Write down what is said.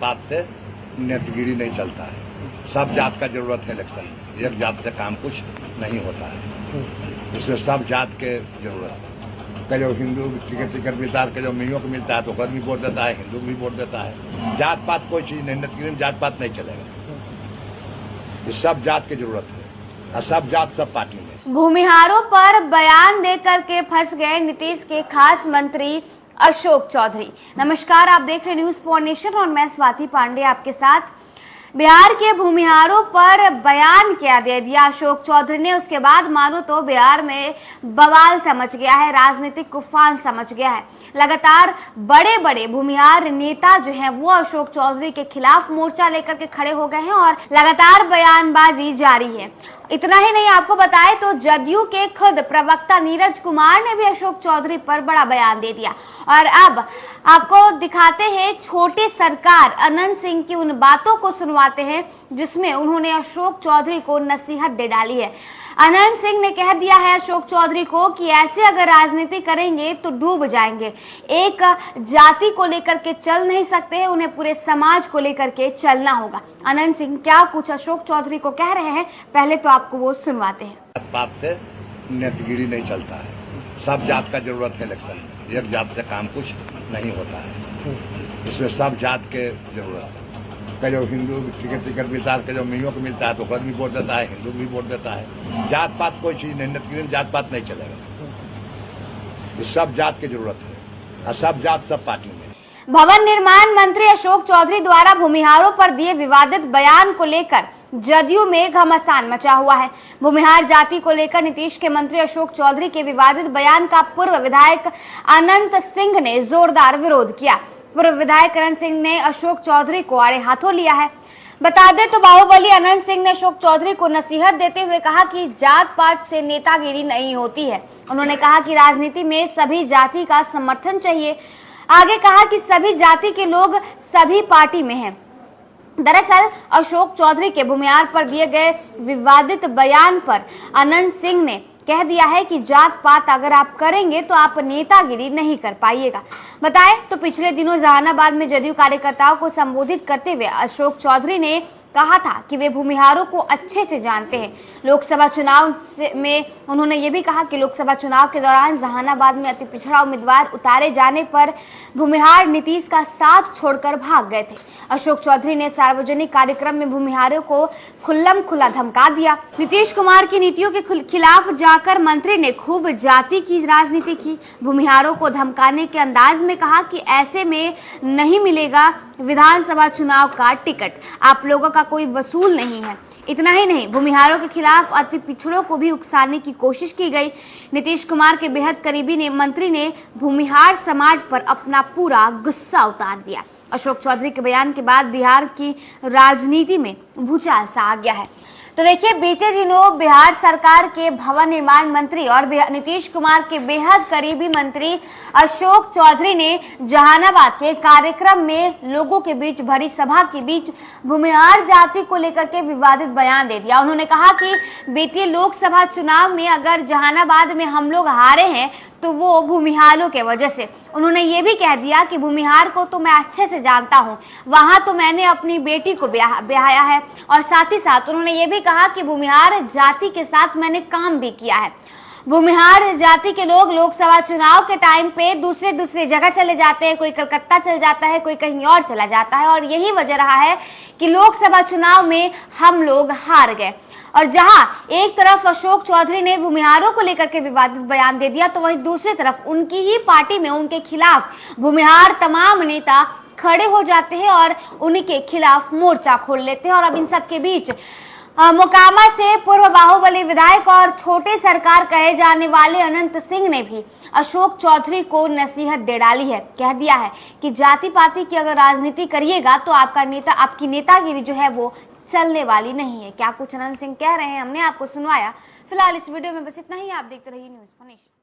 पात से नेतगिरी नहीं चलता है। सब जात का जरूरत है इलेक्शन में। एक जात से काम कुछ नहीं होता है, इसमें सब जात के जरूरत है। जो हिंदू टिकट मिलता है, जो मियों को मिलता है तो भी वोट देता है, हिंदू भी वोट देता है। जात पात कोई चीज नहीं, नेतगिरी में जात पात नहीं चलेगा। ये सब जात की जरूरत है और सब जात सब पार्टी में। भूमिहारों पर बयान देकर के फंस गए नीतीश के खास मंत्री अशोक चौधरी। नमस्कार, आप देख रहे न्यूज फॉर नेशन और मैं स्वाति पांडे आपके साथ। बिहार के भूमिहारों पर बयान क्या दे दिया अशोक चौधरी ने, उसके बाद मानो तो बिहार में बवाल समझ गया है, राजनीतिक तूफान समझ गया है। लगातार बड़े बड़े भूमिहार नेता जो हैं वो अशोक चौधरी के खिलाफ मोर्चा लेकर के खड़े हो गए हैं और लगातार बयानबाजी जारी है। इतना ही नहीं, आपको बताएं तो जदयू के खुद प्रवक्ता नीरज कुमार ने भी अशोक चौधरी पर बड़ा बयान दे दिया। और अब आपको दिखाते हैं छोटी सरकार अनंत सिंह की उन बातों को सुनवाते हैं जिसमें उन्होंने अशोक चौधरी को नसीहत दे डाली है। अनंत सिंह ने कह दिया है अशोक चौधरी को कि ऐसे अगर राजनीति करेंगे तो डूब जाएंगे। एक जाति को लेकर के चल नहीं सकते हैं, उन्हें पूरे समाज को लेकर के चलना होगा। अनंत सिंह क्या कुछ अशोक चौधरी को कह रहे हैं, पहले तो आपको वो सुनवाते हैं। बात से नेतगिरी नहीं चलता है। सब जात का जरूरत है इलेक्शन में। एक जात से काम कुछ नहीं होता है, इसमें सब जात के जरूरत है। जो हिंदू टिकट मिलता है, जो मियों को मिलता है तो भी वोट देता है, हिंदू भी वोट देता है। जात पात कोई चीज नहीं, नेतगिरी में जात पात नहीं चलेगा। ये सब जात की जरूरत है और सब जात सब पार्टी में। भवन निर्माण मंत्री अशोक चौधरी द्वारा भूमिहारों पर दिए विवादित बयान को लेकर जदयू में घमासान मचा हुआ है। भूमिहार जाति को लेकर नीतीश के मंत्री अशोक चौधरी के विवादित बयान का पूर्व विधायक अनंत सिंह ने जोरदार विरोध किया। पूर्व विधायक अनंत सिंह ने अशोक चौधरी को आड़े हाथों लिया है। बता दें तो बाहुबली अनंत सिंह ने अशोक चौधरी को नसीहत देते हुए कहा कि जात पात से नेतागिरी नहीं होती है। उन्होंने कहा कि राजनीति में सभी जाति का समर्थन चाहिए। आगे कहा कि सभी जाति के लोग सभी पार्टी में हैं। दरअसल अशोक चौधरी के भूमिहार पर दिए गए विवादित बयान पर अनंत सिंह ने कह दिया है कि जात पात अगर आप करेंगे तो आप नेतागिरी नहीं कर पाइएगा। बताएं तो पिछले दिनों जहानाबाद में जदयू कार्यकर्ताओं को संबोधित करते हुए अशोक चौधरी ने कहा था कि वे भूमिहारों को अच्छे से जानते हैं। लोकसभा चुनाव में उन्होंने ये भी कहा कि लोकसभा चुनाव के दौरान जहानाबाद में अति पिछड़ा उम्मीदवार उतारे जाने पर भूमिहार नीतीश का साथ छोड़कर भाग गए थे। अशोक चौधरी ने सार्वजनिक कार्यक्रम में भूमिहारों को खुल्लम खुला धमका दिया। नीतीश कुमार की नीतियों के खिलाफ जाकर मंत्री ने खूब जाति की राजनीति की। भूमिहारों को धमकाने के अंदाज में कहा कि ऐसे में नहीं मिलेगा विधानसभा चुनाव का टिकट, आप लोगों का कोई वसूल नहीं है। इतना ही नहीं, भूमिहारों के खिलाफ अति पिछड़ों को भी उकसाने की कोशिश की गई। नीतीश कुमार के बेहद करीबी मंत्री ने भूमिहार समाज पर अपना पूरा गुस्सा उतार दिया। अशोक चौधरी के बयान के बाद बिहार की राजनीति में भूचाल सा आ गया है। तो देखिए, बीते दिनों बिहार सरकार के भवन निर्माण मंत्री और नीतीश कुमार के बेहद करीबी मंत्री अशोक चौधरी ने जहानाबाद के कार्यक्रम में लोगों के बीच भरी सभा के बीच भूमिहार जाति को लेकर के विवादित बयान दे दिया। उन्होंने कहा कि बीते लोकसभा चुनाव में अगर जहानाबाद में हम लोग हारे हैं तो वो भूमिहारों के वजह से। उन्होंने ये भी कह दिया कि भूमिहार को तो मैं अच्छे से जानता हूँ, वहां तो मैंने अपनी बेटी को ब्याया है। और साथ ही साथ उन्होंने ये भी कहा कि भूमिहार जाति के साथ मैंने काम भी किया है। भूमिहार जाति के लोग लोकसभा चुनाव के टाइम पे दूसरे जगह चले जाते हैं, कोई कलकत्ता चल जाता है, कोई कहीं और चला जाता है। और यही वजह रहा है कि लोकसभा चुनाव में हम लोग हार गए। और जहां एक तरफ अशोक चौधरी ने भूमिहारों को लेकर के विवादित बयान दे दिया, तो वहीं दूसरी तरफ उनकी ही पार्टी में उनके खिलाफ भूमिहार तमाम नेता खड़े हो जाते हैं और उन्हीं के खिलाफ मोर्चा खोल लेते हैं। और अब इन सब के बीच मोकामा से पूर्व बाहुबली विधायक और छोटे सरकार कहे जाने वाले अनंत सिंह ने भी अशोक चौधरी को नसीहत दे डाली है। कह दिया है कि जाति पाति की अगर राजनीति करिएगा तो आपकी नेतागिरी जो है वो चलने वाली नहीं है। क्या कुछ अनंत सिंह कह रहे हैं हमने आपको सुनवाया। फिलहाल इस वीडियो में बस इतना ही। आप देखते रहिए न्यूज़ फॉर नेशन।